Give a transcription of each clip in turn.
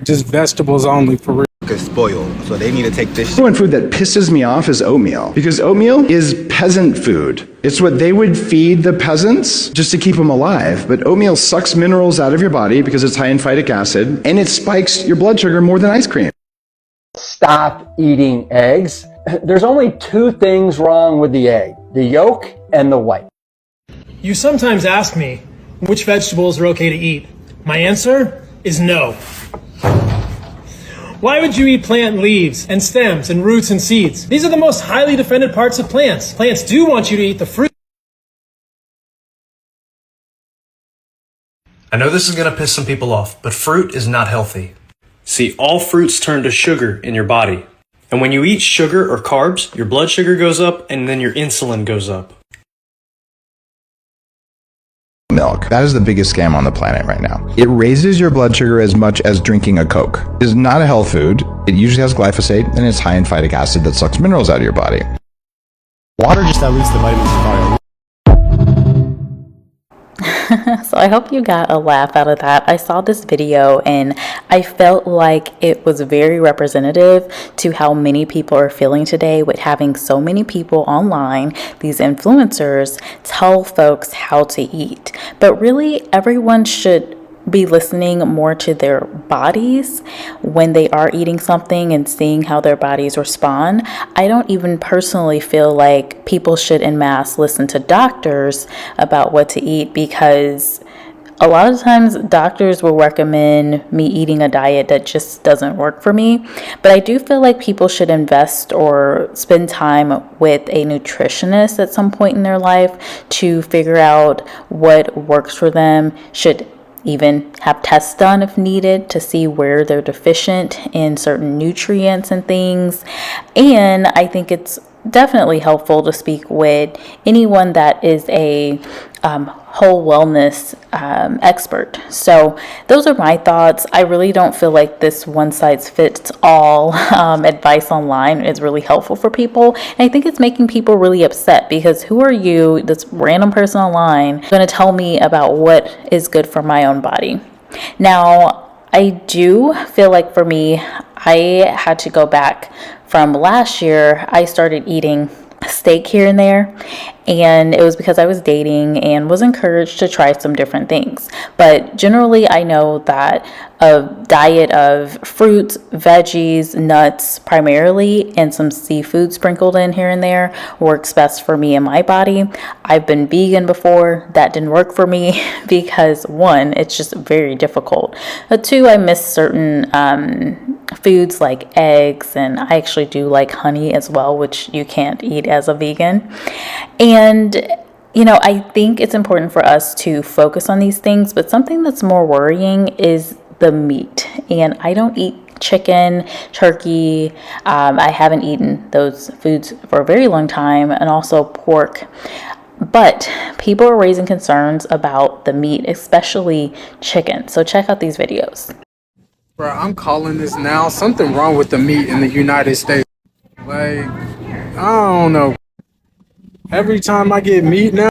Just vegetables only, for real. Is spoiled, so they need to take this shit. One food that pisses me off is oatmeal, because oatmeal is peasant food. It's what they would feed the peasants just to keep them alive. But oatmeal sucks minerals out of your body because it's high in phytic acid, and it spikes your blood sugar more than ice cream. Stop eating eggs. There's only two things wrong with the egg: the yolk and the white. You sometimes ask me which vegetables are okay to eat. My answer is no. Why would you eat plant leaves and stems and roots and seeds? These are the most highly defended parts of plants. Plants do want you to eat the fruit. I know this is going to piss some people off, but fruit is not healthy. See, all fruits turn to sugar in your body. And when you eat sugar or carbs, your blood sugar goes up and then your insulin goes up. Milk. That is the biggest scam on the planet right now. It raises your blood sugar as much as drinking a Coke. It is not a health food. It usually has glyphosate and it's high in phytic acid that sucks minerals out of your body. Water just dilutes the vitamins in the body. So I hope you got a laugh out of that. I saw this video and I felt like it was very representative to how many people are feeling today with having so many people online, these influencers, tell folks how to eat. But really, everyone should be listening more to their bodies when they are eating something and seeing how their bodies respond. I don't even personally feel like people should en masse listen to doctors about what to eat, because a lot of times doctors will recommend me eating a diet that just doesn't work for me. But I do feel like people should invest or spend time with a nutritionist at some point in their life to figure out what works for them, should even have tests done if needed to see where they're deficient in certain nutrients and things. And I think it's definitely helpful to speak with anyone that is a whole wellness expert. So those are my thoughts. I really don't feel like this one size fits all advice online is really helpful for people. And I think it's making people really upset, because who are you, this random person online, going to tell me about what is good for my own body? Now, I do feel like for me, I had to go back from last year. I started eating steak here and there, and it was because I was dating and was encouraged to try some different things. But generally, I know that a diet of fruits, veggies, nuts primarily, and some seafood sprinkled in here and there works best for me and my body. I've been vegan before. That didn't work for me because, one, it's just very difficult. But two, I miss certain foods like eggs, and I actually do like honey as well, which you can't eat as a vegan. And I think it's important for us to focus on these things, but something that's more worrying is the meat. And I don't eat chicken, turkey. I haven't eaten those foods for a very long time, and also pork. But people are raising concerns about the meat, especially chicken. So check out these videos. Bro, I'm calling this now. Something wrong with the meat in the United States. Like, I don't know. Every time I get meat now,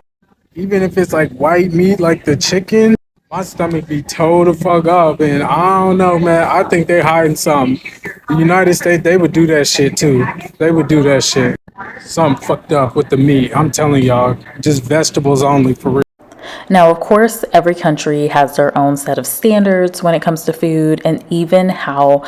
even if it's like white meat, like the chicken, my stomach be toe the fuck up. And I don't know, man. I think they're hiding something. The United States, they would do that shit too. They would do that shit. Something fucked up with the meat. I'm telling y'all, just vegetables only, for real. Now, of course, every country has their own set of standards when it comes to food, and even how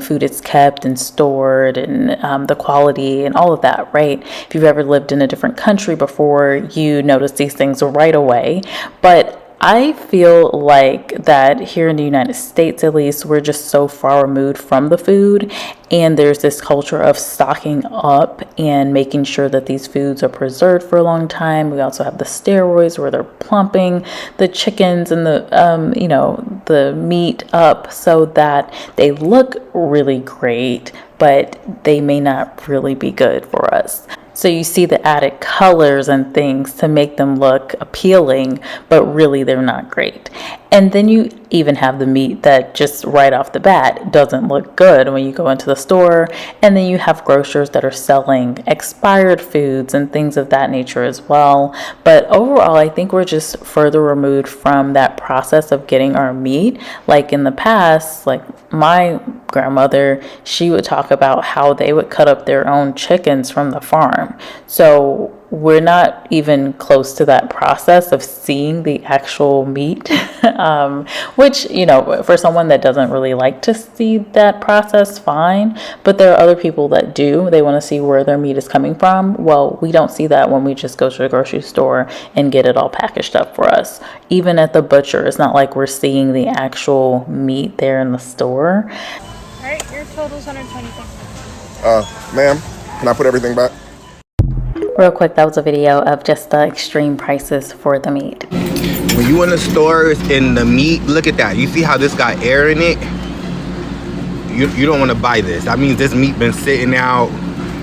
food is kept and stored, and the quality and all of that, right? If you've ever lived in a different country before, you notice these things right away. But I feel like that here in the United States, at least, we're just so far removed from the food, and there's this culture of stocking up and making sure that these foods are preserved for a long time. We also have the steroids where they're plumping the chickens and the meat up so that they look really great, but they may not really be good for us. So you see the added colors and things to make them look appealing, but really they're not great. And then you even have the meat that just right off the bat doesn't look good when you go into the store. And then you have grocers that are selling expired foods and things of that nature as well. But overall, I think we're just further removed from that process of getting our meat. Like in the past, like my grandmother, she would talk about how they would cut up their own chickens from the farm. So we're not even close to that process of seeing the actual meat, which, you know, for someone that doesn't really like to see that process, fine. But there are other people that do. They want to see where their meat is coming from. Well, we don't see that when we just go to the grocery store and get it all packaged up for us. Even at the butcher, it's not like we're seeing the actual meat there in the store. All right, your total's $125. Ma'am, can I put everything back? Real quick, that was a video of just the extreme prices for the meat. When you in the stores and the meat, look at that. You see how this got air in it? You don't want to buy this. That means this meat been sitting out.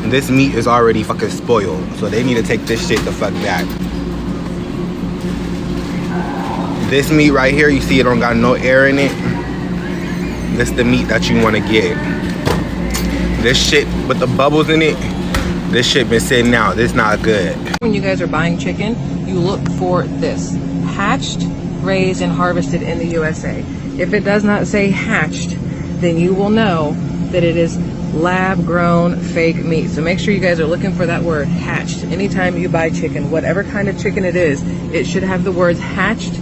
And this meat is already fucking spoiled. So they need to take this shit the fuck back. This meat right here, you see it don't got no air in it. This the meat that you want to get. This shit with the bubbles in it, this shit been sitting out. This not good. When you guys are buying chicken, you look for this: hatched, raised, and harvested in the USA. If it does not say hatched, then you will know that it is lab-grown fake meat. So make sure you guys are looking for that word hatched. Anytime you buy chicken, whatever kind of chicken it is, it should have the words hatched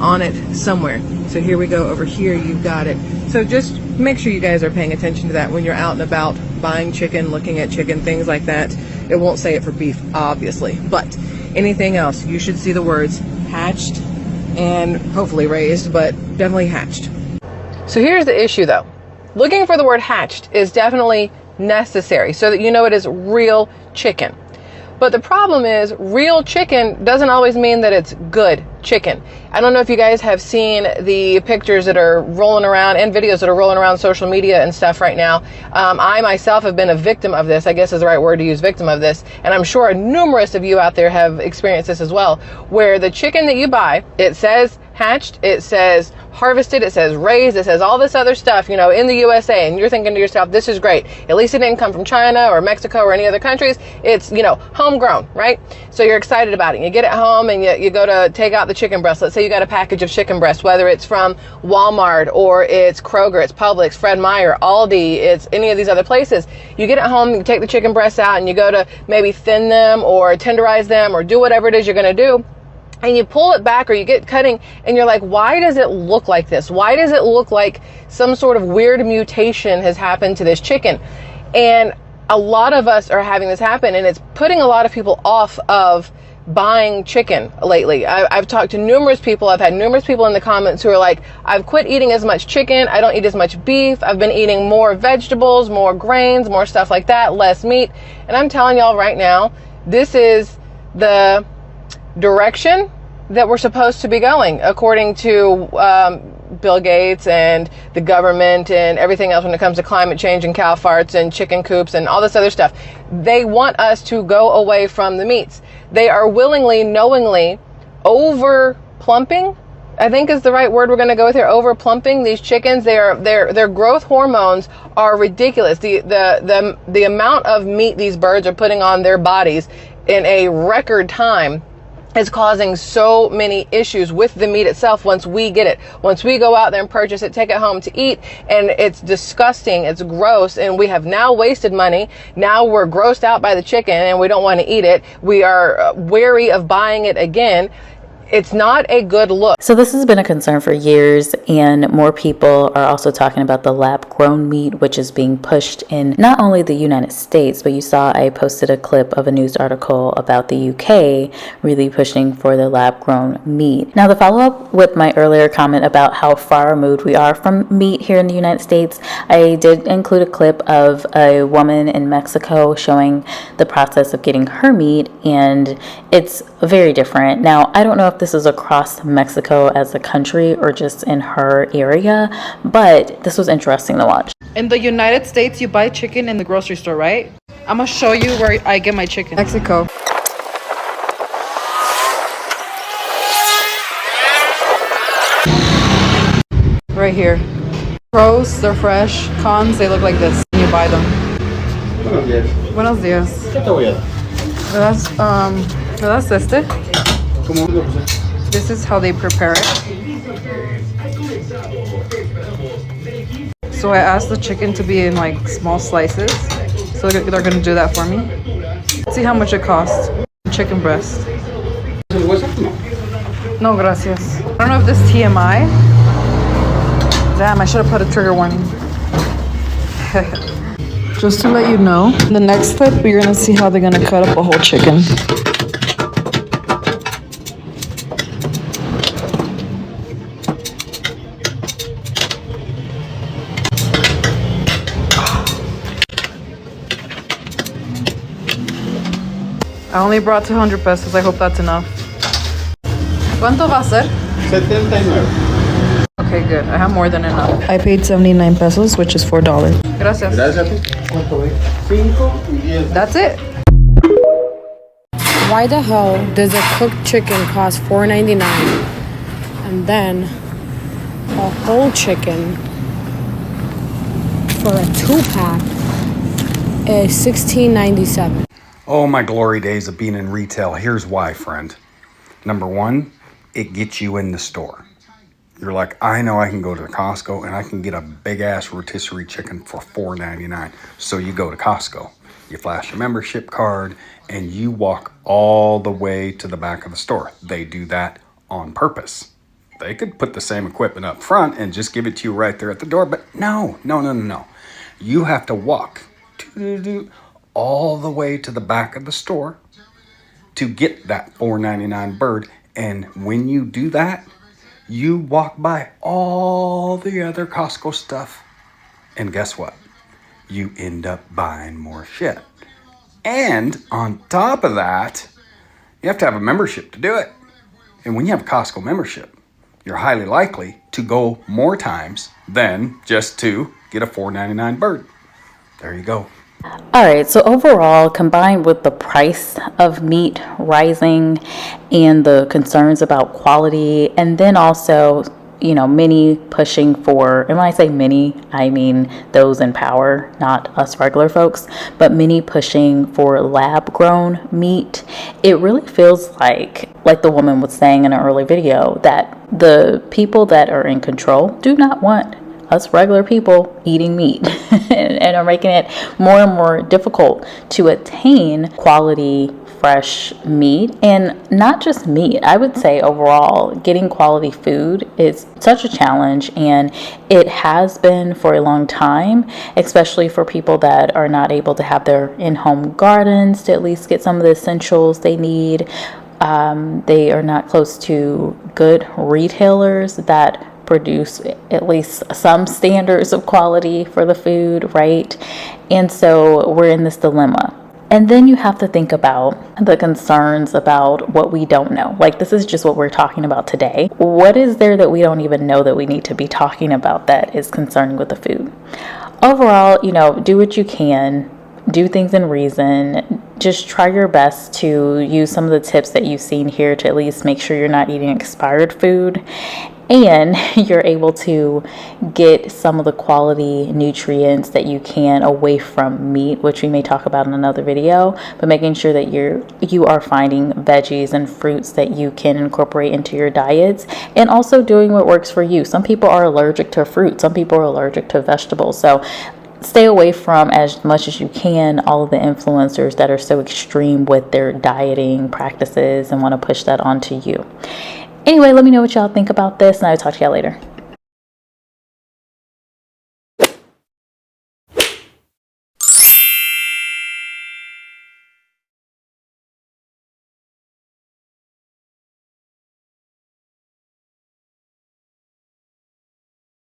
on it somewhere. So here we go. Over here, you've got it. So just make sure you guys are paying attention to that when you're out and about buying chicken, looking at chicken, things like that. It won't say it for beef, obviously, but anything else, you should see the words hatched and hopefully raised, but definitely hatched. So here's the issue though. Looking for the word hatched is definitely necessary so that you know it is real chicken. But the problem is, real chicken doesn't always mean that it's good chicken. I don't know if you guys have seen the pictures that are rolling around and videos that are rolling around social media and stuff right now. I myself have been a victim of this, I guess is the right word to use, victim of this. And I'm sure numerous of you out there have experienced this as well, where the chicken that you buy, it says hatched, it says harvested, it says raised, it says all this other stuff, you know, in the USA, and you're thinking to yourself, this is great. At least it didn't come from China or Mexico or any other countries. It's, you know, homegrown, right? So you're excited about it. You get it home and you go to take out the chicken breast. Let's say you got a package of chicken breast, whether it's from Walmart or it's Kroger, it's Publix, Fred Meyer, Aldi, it's any of these other places. You get it home, you take the chicken breasts out and you go to maybe thin them or tenderize them or do whatever it is you're going to do. And you pull it back or you get cutting and you're like, why does it look like this? Why does it look like some sort of weird mutation has happened to this chicken? And a lot of us are having this happen, and it's putting a lot of people off of buying chicken lately. I've talked to numerous people. I've had numerous people in the comments who are like, I've quit eating as much chicken. I don't eat as much beef. I've been eating more vegetables, more grains, more stuff like that, less meat. And I'm telling y'all right now, this is the direction that we're supposed to be going, according to Bill Gates and the government and everything else when it comes to climate change and cow farts and chicken coops and all this other stuff. They want us to go away from the meats. They are willingly, knowingly over plumping, I think is the right word we're going to go with here, over plumping these chickens. Their growth hormones are ridiculous. The amount of meat these birds are putting on their bodies in a record time is causing so many issues with the meat itself once we get it. Once we go out there and purchase it, take it home to eat, and it's disgusting, it's gross, and we have now wasted money. Now we're grossed out by the chicken and we don't want to eat it. We are wary of buying it again. It's not a good look. So this has been a concern for years, and more people are also talking about the lab-grown meat, which is being pushed in not only the United States, but you saw I posted a clip of a news article about the UK really pushing for the lab-grown meat. Now, the follow-up with my earlier comment about how far removed we are from meat here in the United States, I did include a clip of a woman in Mexico showing the process of getting her meat, and it's very different. Now, I don't know if this is across Mexico as a country or just in her area, but this was interesting to watch. In the United States, you buy chicken in the grocery store, right? I'm gonna show you where I get my chicken. Mexico. right here. Pros, they're fresh. Cons, they look like this when you buy them. Buenos días. ¿Qué te voy a dar? ¿Me das este? This is how they prepare it. So I asked the chicken to be in like small slices. So they're gonna do that for me. Let's see how much it costs. Chicken breast. No, gracias. I don't know if this TMI. Damn, I should have put a trigger warning. Just to let you know, the next clip, you're gonna see how they're gonna cut up a whole chicken. I only brought 200 pesos. I hope that's enough. ¿Cuánto va a ser? 79. Okay, good. I have more than enough. I paid 79 pesos, which is $4. Gracias. That's it. Why the hell does a cooked chicken cost $4.99 and then a whole chicken for a 2-pack is $16.97? Oh, my glory days of being in retail. Here's why, friend. Number one, it gets you in the store. You're like, I know I can go to Costco and I can get a big-ass rotisserie chicken for $4.99. So you go to Costco, you flash a membership card, and you walk all the way to the back of the store. They do that on purpose. They could put the same equipment up front and just give it to you right there at the door, but no. You have to walk all the way to the back of the store to get that $4.99 bird. And when you do that, you walk by all the other Costco stuff. And guess what? You end up buying more shit. And on top of that, you have to have a membership to do it. And when you have a Costco membership, you're highly likely to go more times than just to get a $4.99 bird. There you go. All right, so overall, combined with the price of meat rising and the concerns about quality, and then also, many pushing for, and when I say many, I mean those in power, not us regular folks, but many pushing for lab-grown meat, it really feels like the woman was saying in an early video, that the people that are in control do not want us regular people eating meat and are making it more and more difficult to attain quality fresh meat. And not just meat, I would say overall getting quality food is such a challenge, and it has been for a long time, especially for people that are not able to have their in-home gardens to at least get some of the essentials they need. They are not close to good retailers that produce at least some standards of quality for the food, right? And so we're in this dilemma. And then you have to think about the concerns about what we don't know. Like, this is just what we're talking about today. What is there that we don't even know that we need to be talking about that is concerning with the food? Overall, do what you can. Do things in reason. Just try your best to use some of the tips that you've seen here to at least make sure you're not eating expired food, and you're able to get some of the quality nutrients that you can away from meat, which we may talk about in another video, but making sure that you are finding veggies and fruits that you can incorporate into your diets, and also doing what works for you. Some people are allergic to fruit, some people are allergic to vegetables, so stay away from, as much as you can, all of the influencers that are so extreme with their dieting practices and want to push that onto you. Anyway, let me know what y'all think about this, and I'll talk to y'all later.